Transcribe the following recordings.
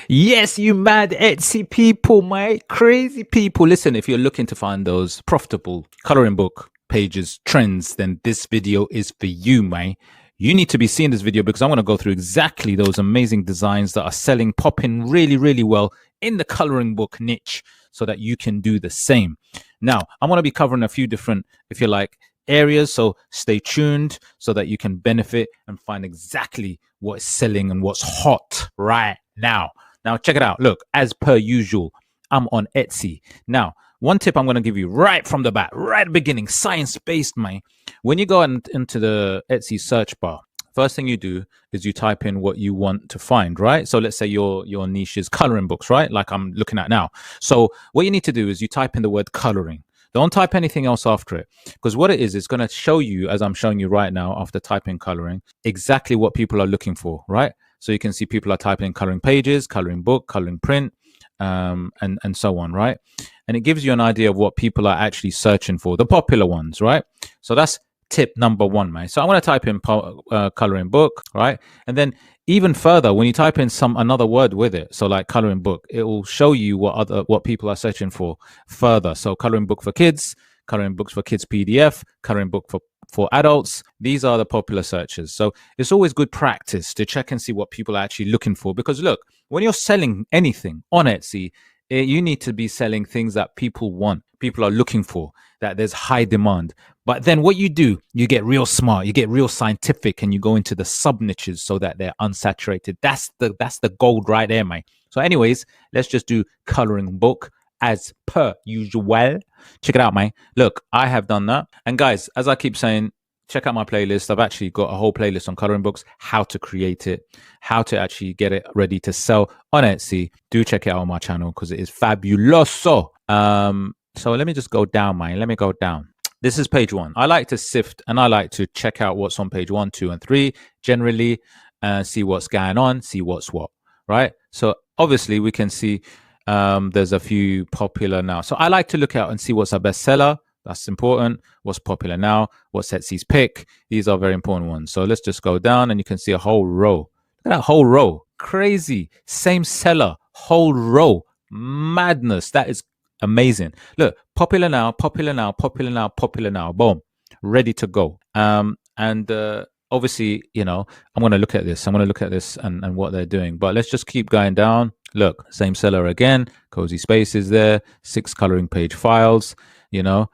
Yes, you mad Etsy people, mate. Crazy people. Listen, if you're looking to find those profitable coloring book pages, trends, then this video is for you, mate. You need to be seeing this video because I'm going to go through exactly those amazing designs that are selling, popping really, really well in the coloring book niche so that you can do the same. Now, I'm going to be covering a few different, if you like, areas. So stay tuned so that you can benefit and find exactly what is selling and what's hot right now. Now, check it out. Look, as per usual, I'm on Etsy. Now, one tip I'm going to give you right from the bat, right at the beginning, science-based, man. When you go into the Etsy search bar, first thing you do is you type in what you want to find, right? So let's say your niche is coloring books, right? Like I'm looking at now. So what you need to do is you type in the word coloring. Don't type anything else after it, because what it is, it's going to show you, as I'm showing you right now, after typing coloring, exactly what people are looking for, right? So you can see people are typing coloring pages, coloring book, coloring print, and so on, right? And it gives you an idea of what people are actually searching for, the popular ones, right? So that's tip number one, man. So I'm going to type in coloring book, right? And then even further, when you type in another word with it, so like coloring book, it will show you what people are searching for further. So coloring book for kids, coloring books for kids PDF, coloring book for adults. These are the popular searches. So it's always good practice to check and see what people are actually looking for. Because look, when you're selling anything on Etsy, you need to be selling things that people want, people are looking for, that there's high demand. But then what you do, you get real smart, you get real scientific, and you go into the sub niches so that they're unsaturated. That's the gold right there, mate. So anyways, let's just do coloring book as per usual. Check it out, mate. Look, I have done that. And guys, as I keep saying, check out my playlist. I've actually got a whole playlist on coloring books, how to create it, how to actually get it ready to sell on Etsy. Do check it out on my channel because it is fabuloso. So let me just go down, man. Let me go down. This is page one. I like to sift and I like to check out what's on page 1, 2, and 3 generally, see what's going on, see what's what, right? So obviously we can see there's a few popular now. So I like to look out and see what's a bestseller. That's important. What's popular now? What's Etsy's pick? These are very important ones. So let's just go down and you can see a whole row. Look at that whole row. Crazy. Same seller. Whole row. Madness. That is amazing. Look, popular now, popular now, popular now, popular now. Boom. Ready to go. Obviously, you know, I'm going to look at this. I'm going to look at this and what they're doing. But let's just keep going down. Look, same seller again. Cozy Spaces there. 6 coloring page files. You know,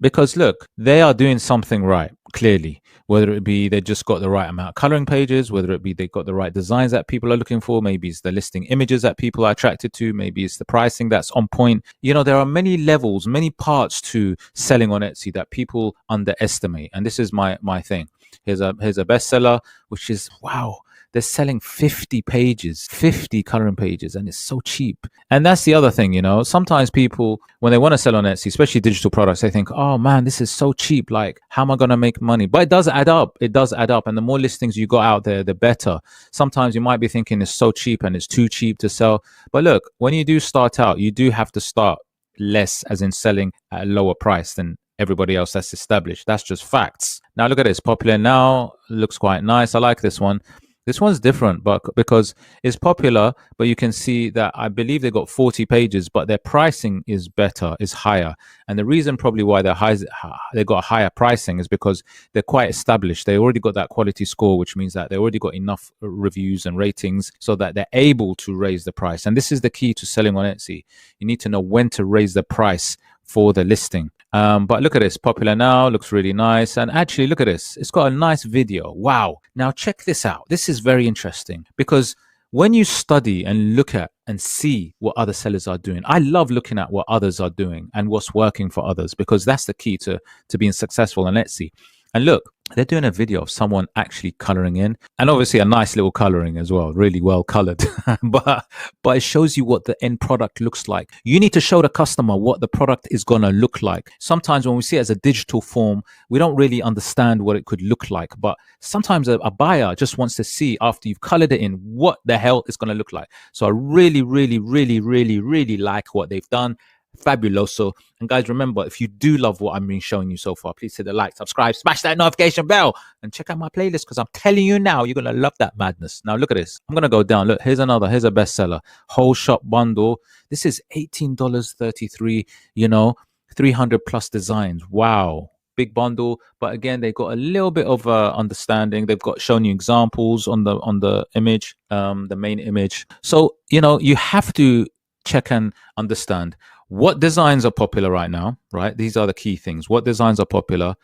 because look, they are doing something right, clearly, whether it be they just got the right amount of coloring pages, whether it be they got the right designs that people are looking for, maybe it's the listing images that people are attracted to, maybe it's the pricing that's on point. You know, there are many levels, many parts to selling on Etsy that people underestimate. And this is my thing. Here's a bestseller, which is, wow, they're selling 50 pages, 50 coloring pages, and it's so cheap. And that's the other thing, you know, sometimes people, when they want to sell on Etsy, especially digital products, they think, oh man, this is so cheap. Like, how am I going to make money? But it does add up. It does add up. And the more listings you got out there, the better. Sometimes you might be thinking it's so cheap and it's too cheap to sell. But look, when you do start out, you do have to start less, as in selling at a lower price than everybody else that's established. That's just facts. Now look at this. Popular now looks quite nice. I like this one. This one's different, but because it's popular, but you can see that I believe they got 40 pages, but their pricing is better, is higher. And the reason probably why they got higher pricing is because they're quite established. They already got that quality score, which means that they already got enough reviews and ratings so that they're able to raise the price. And this is the key to selling on Etsy. You need to know when to raise the price for the listing. But look at this, popular now, looks really nice. And actually, look at this. It's got a nice video. Wow. Now check this out. This is very interesting because when you study and look at and see what other sellers are doing, I love looking at what others are doing and what's working for others, because that's the key to being successful on Etsy. And look, they're doing a video of someone actually coloring in, and obviously a nice little coloring as well, really well colored. but it shows you what the end product looks like. You need to show the customer what the product is going to look like. Sometimes when we see it as a digital form, we don't really understand what it could look like. But sometimes a buyer just wants to see, after you've colored it in, what the hell it's going to look like. So I really, really, really, really, really like what they've done. fabuloso. And guys, remember, if you do love what I've been showing you so far, please hit the like, subscribe, smash that notification bell, and check out my playlist, because I'm telling you now, you're gonna love that madness. Now look at this. I'm gonna go down. Look, here's a bestseller, whole shop bundle. This is $18.33, 300 plus designs. Wow. Big bundle. But again, they got a little bit of understanding. They've got shown you examples on the image, the main image. So you have to check and understand what designs are popular right now, right? These are the key things. What designs are popular?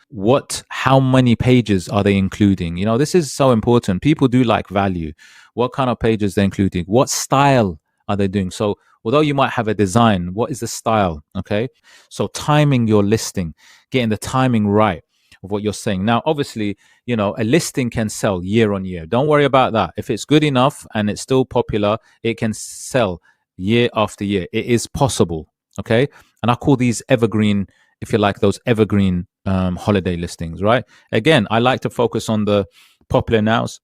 How many pages are they including? This is so important. People do like value. What kind of pages they're including? What style are they doing? So although you might have a design, what is the style? Okay. So timing your listing, getting the timing right of what you're saying. Now, obviously, a listing can sell year on year. Don't worry about that. If it's good enough and it's still popular, it can sell year after year. It is possible. Okay. And I call these evergreen, if you like, those evergreen holiday listings, right? Again, I like to focus on the popular nows,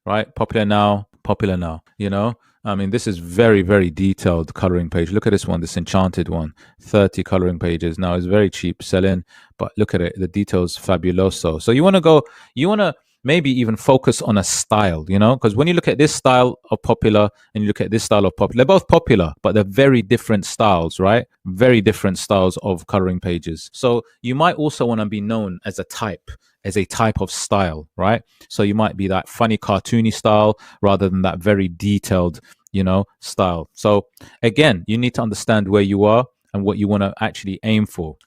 right? Popular now. I mean, this is very, very detailed coloring page. Look at this one, this enchanted one, 30 coloring pages. Now it's very cheap selling, but look at it. The details fabuloso. So you want to maybe even focus on a style, because when you look at this style of popular and you look at this style of popular, they're both popular, but they're very different styles, right? Very different styles of coloring pages. So you might also want to be known as a type of style, right? So you might be that funny cartoony style rather than that very detailed, style. So again, you need to understand where you are and what you want to actually aim for.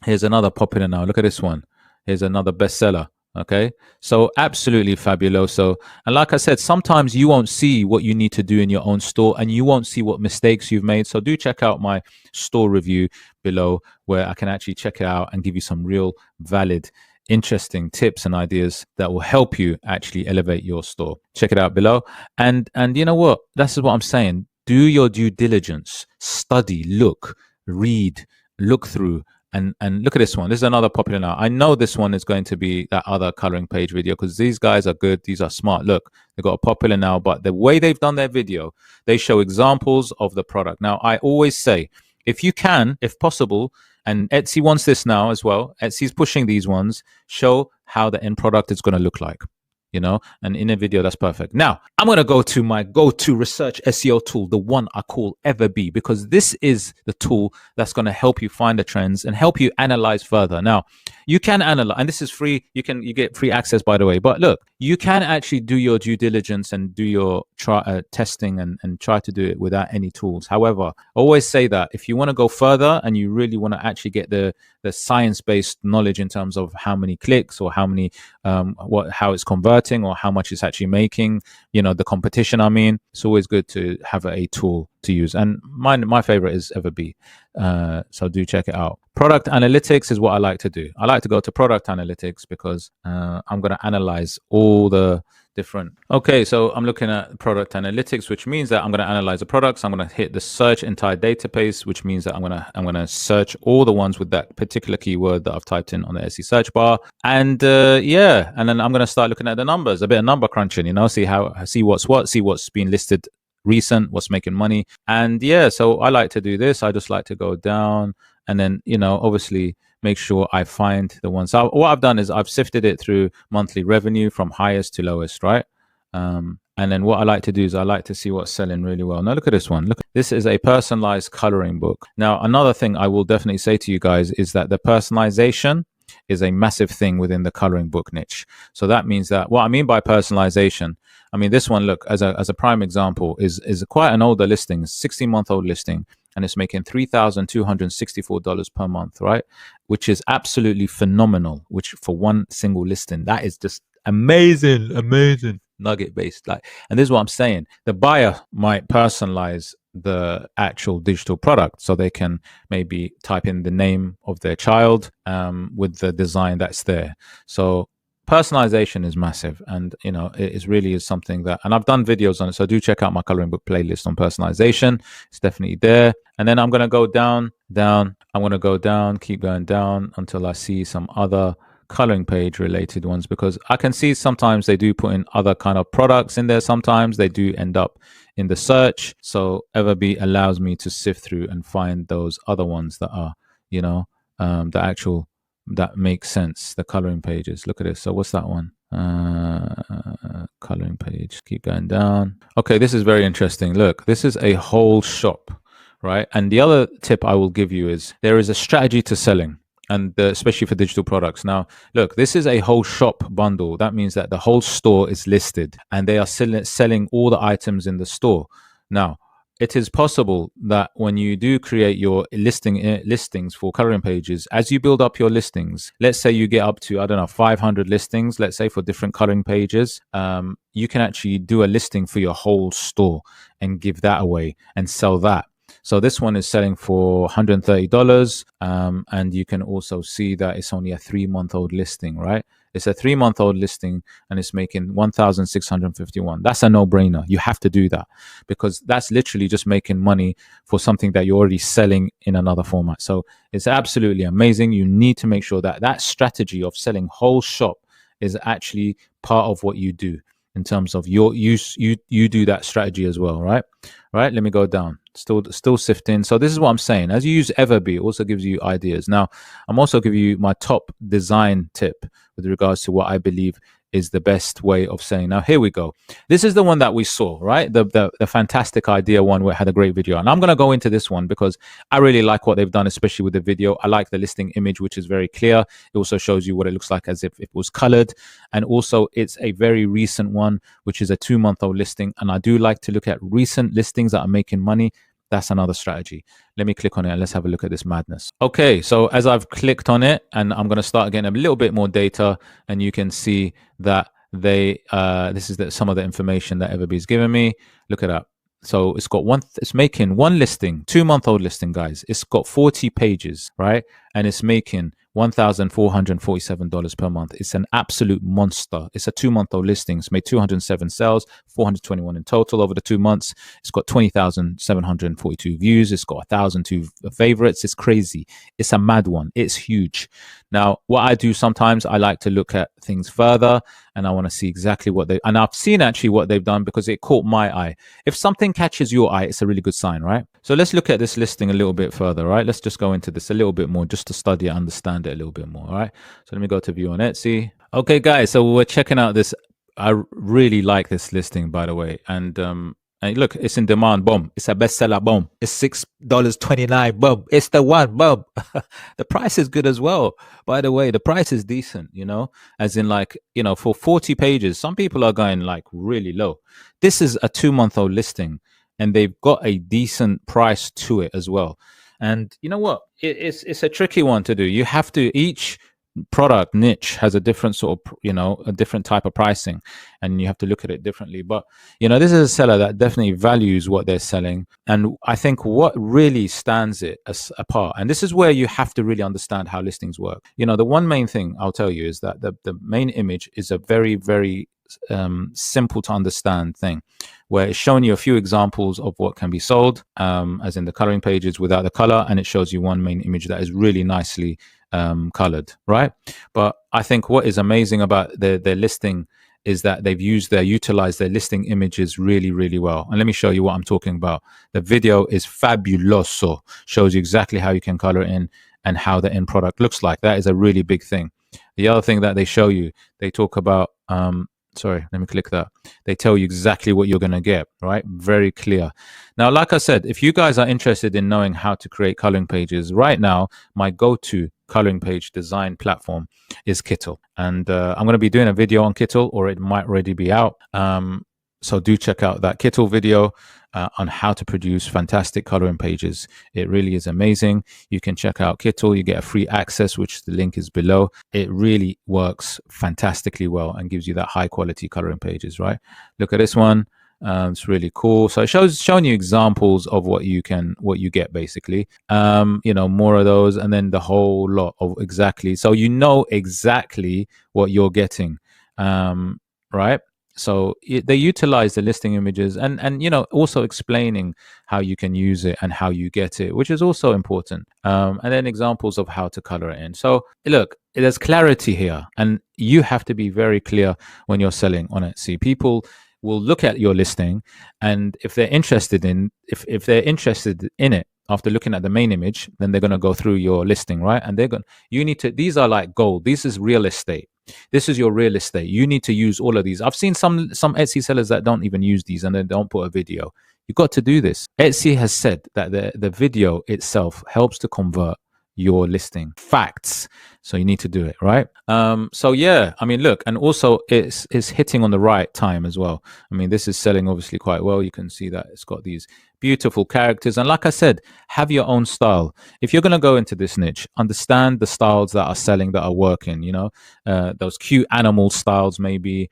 Here's another popular now. Look at this one. Here's another bestseller. Okay, so absolutely fabuloso. And like I said, sometimes you won't see what you need to do in your own store and you won't see what mistakes you've made. So do check out my store review below, where I can actually check it out and give you some real valid, interesting tips and ideas that will help you actually elevate your store. Check it out below. And you know what? This is what I'm saying. Do your due diligence, study, look, read, look through. And look at this one. This is another popular now. I know this one is going to be that other coloring page video because these guys are good. These are smart. Look, they've got a popular now, but the way they've done their video, they show examples of the product. Now, I always say, if you can, if possible, and Etsy wants this now as well, Etsy's pushing these ones, show how the end product is going to look like. And in a video, that's perfect. Now, I'm going to go to my go-to research SEO tool, the one I call EverBee, because this is the tool that's going to help you find the trends and help you analyze further. Now, you can analyze, and this is free. You get free access, by the way. But look, you can actually do your due diligence and do your testing and try to do it without any tools. However, I always say that if you want to go further and you really want to actually get the science-based knowledge in terms of how many clicks or how many how it's converting or how much it's actually making, the competition, it's always good to have a tool to use. And my favorite is EverBee. So do check it out. Product analytics is what I like to do. I like to go to product analytics because I'm going to analyze all the different. Okay, so I'm looking at product analytics, which means that I'm going to analyze the products. I'm going to hit the search entire database, which means that I'm going to search all the ones with that particular keyword that I've typed in on the Etsy search bar. And and then I'm going to start looking at the numbers, a bit of number crunching, see what's been listed recent, what's making money. And so I like to do this. I just like to go down and then, obviously make sure I find the ones. So what I've done is I've sifted it through monthly revenue from highest to lowest, right? And then what I like to do is I like to see what's selling really well. Now look at this one. Look, this is a personalized coloring book. Now, another thing I will definitely say to you guys is that the personalization is a massive thing within the coloring book niche. So that means that what I mean by personalization, this one, look, as a prime example, is quite an older listing, 16-month-old listing, and it's making $3,264 per month, right? Which is absolutely phenomenal, which for one single listing, that is just amazing nugget based. And this is what I'm saying. The buyer might personalize the actual digital product, so they can maybe type in the name of their child with the design that's there. So personalization is massive, and it really is something that, and I've done videos on it, so do check out my coloring book playlist on personalization. It's definitely there. And then I'm going to go down. I'm going to go down, keep going down until I see some other coloring page related ones, because I can see sometimes they do put in other kind of products in there. Sometimes they do end up in the search. So EverBee allows me to sift through and find those other ones that are, you know, the actual, that makes sense. The coloring pages. Look at this. So what's that one? Coloring page. Keep going down. Okay, this is very interesting. Look, this is a whole shop, right? And the other tip I will give you is there is a strategy to selling, and especially for digital products. Now, look, this is a whole shop bundle. That means that the whole store is listed and they are selling all the items in the store. Now, it is possible that when you do create your listings for coloring pages, as you build up your listings, let's say you get up to, I don't know, 500 listings, let's say for different coloring pages, you can actually do a listing for your whole store and give that away and sell that. So this one is selling for $130, and you can also see that it's only a 3-month-old listing, right? It's a 3-month-old listing and it's making $1,651. That's a no-brainer. You have to do that because that's literally just making money for something that you're already selling in another format. So it's absolutely amazing. You need to make sure that that strategy of selling whole shop is actually part of what you do in terms of your use. You do that strategy as well, right? Right. Let me go down. Still sifting. So this is what I'm saying. As you use EverBee, it also gives you ideas. Now, I'm also giving you my top design tip with regards to what I believe is the best way of saying. Now, here we go. This is the one that we saw, right? The fantastic idea one where it had a great video. And I'm going to go into this one because I really like what they've done, especially with the video. I like the listing image, which is very clear. It also shows you what it looks like as if it was colored. And also it's a very recent one, which is a 2-month-old listing. And I do like to look at recent listings that are making money. That's another strategy. Let me click on it and let's have a look at this madness. Okay, so as I've clicked on it, and I'm going to start getting a little bit more data, and you can see that they this is some of the information that EverBee's given me. Look at that. So it's got it's making one listing, 2-month-old listing, guys. It's got 40 pages, right? And it's making $1,447 per month. It's an absolute monster. It's a 2-month-old listing. It's made 207 sales, 421 in total over the 2 months. It's got 20,742 views. It's got 1,002 favorites. It's crazy. It's a mad one. It's huge. Now, what I do sometimes, I like to look at things further and I want to see exactly what and I've seen actually what they've done because it caught my eye. If something catches your eye, it's a really good sign, right? So let's look at this listing a little bit further, right? Let's just go into this a little bit more just to study and understand it a little bit more, all right? So let me go to view on Etsy. Okay, guys, so we're checking out this. I really like this listing, by the way. And look, it's in demand, boom. It's a bestseller, boom. It's $6.29, boom. It's the one, boom. The price is good as well. By the way, the price is decent, you know, as in like, you know, for 40 pages, some people are going like really low. This is a 2-month-old listing and they've got a decent price to it as well. And you know what? It's a tricky one to do. You have to, each product niche has a different sort of, you know, a different type of pricing, and you have to look at it differently. But you know, this is a seller that definitely values what they're selling, and I think what really stands it apart, and this is where you have to really understand how listings work. You know, the one main thing I'll tell you is that the main image is a very simple to understand thing, where it's showing you a few examples of what can be sold, as in the coloring pages without the color, and it shows you one main image that is really nicely colored, right? But I think what is amazing about their listing is that they've utilized their listing images really well. And let me show you what I'm talking about. The video is fabuloso, shows you exactly how you can color it in and how the end product looks like. That is a really big thing. The other thing that they show you, they talk about sorry, let me click that. They tell you exactly what you're going to get, right? Very clear. Now, like I said, if you guys are interested in knowing how to create coloring pages, right now, my go-to coloring page design platform is KITTL. And I'm going to be doing a video on KITTL, or it might already be out. So do check out that KITTL video on how to produce fantastic coloring pages. It really is amazing. You can check out KITTL. You get a free access, which the link is below. It really works fantastically well and gives you that high quality coloring pages, right? Look at this one. It's really cool. So it showing you examples of what you get basically. You know, more of those, and then the whole lot of exactly. So you know exactly what you're getting, right? So they utilize the listing images and you know, also explaining how you can use it and how you get it, which is also important. And then examples of how to color it in. So look, there's clarity here, and you have to be very clear when you're selling on Etsy. People will look at your listing, and if they're interested in if they're interested in it after looking at the main image, then they're going to go through your listing, right? And they're going you need to these are like gold. This is real estate. This is your real estate. You need to use all of these. I've seen some Etsy sellers that don't even use these and they don't put a video. You've got to do this. Etsy has said that the video itself helps to convert your listing. Facts. So you need to do it, right? So yeah, I mean, look, and also it's hitting on the right time as well. I mean, this is selling obviously quite well. You can see that it's got these beautiful characters, and like I said, have your own style. If you're going to go into this niche, understand the styles that are selling, that are working, you know, those cute animal styles maybe.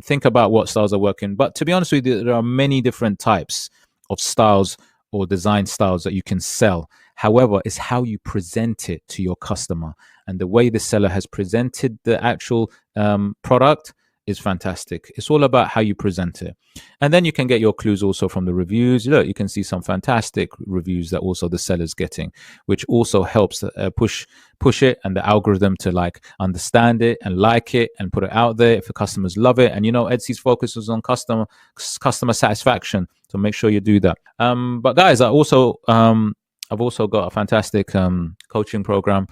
Think about what styles are working. But to be honest with you, there are many different types of styles or design styles that you can sell. However, it's how you present it to your customer, and the way the seller has presented the actual product is fantastic. It's all about how you present it. And then you can get your clues also from the reviews. Look, you can see some fantastic reviews that also the seller's getting, which also helps push it and the algorithm to like understand it and like it and put it out there if the customers love it. And you know, Etsy's focus is on customer satisfaction, so make sure you do that. But guys, I've also got a fantastic coaching program,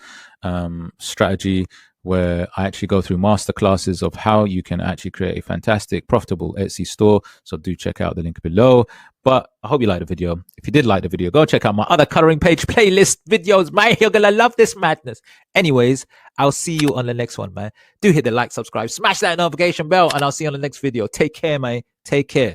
strategy, where I actually go through masterclasses of how you can actually create a fantastic, profitable Etsy store. So do check out the link below. But I hope you liked the video. If you did like the video, go check out my other coloring page playlist videos, man. You're gonna love this madness. Anyways, I'll see you on the next one, man. Do hit the like, subscribe, smash that notification bell, and I'll see you on the next video. Take care, man. Take care.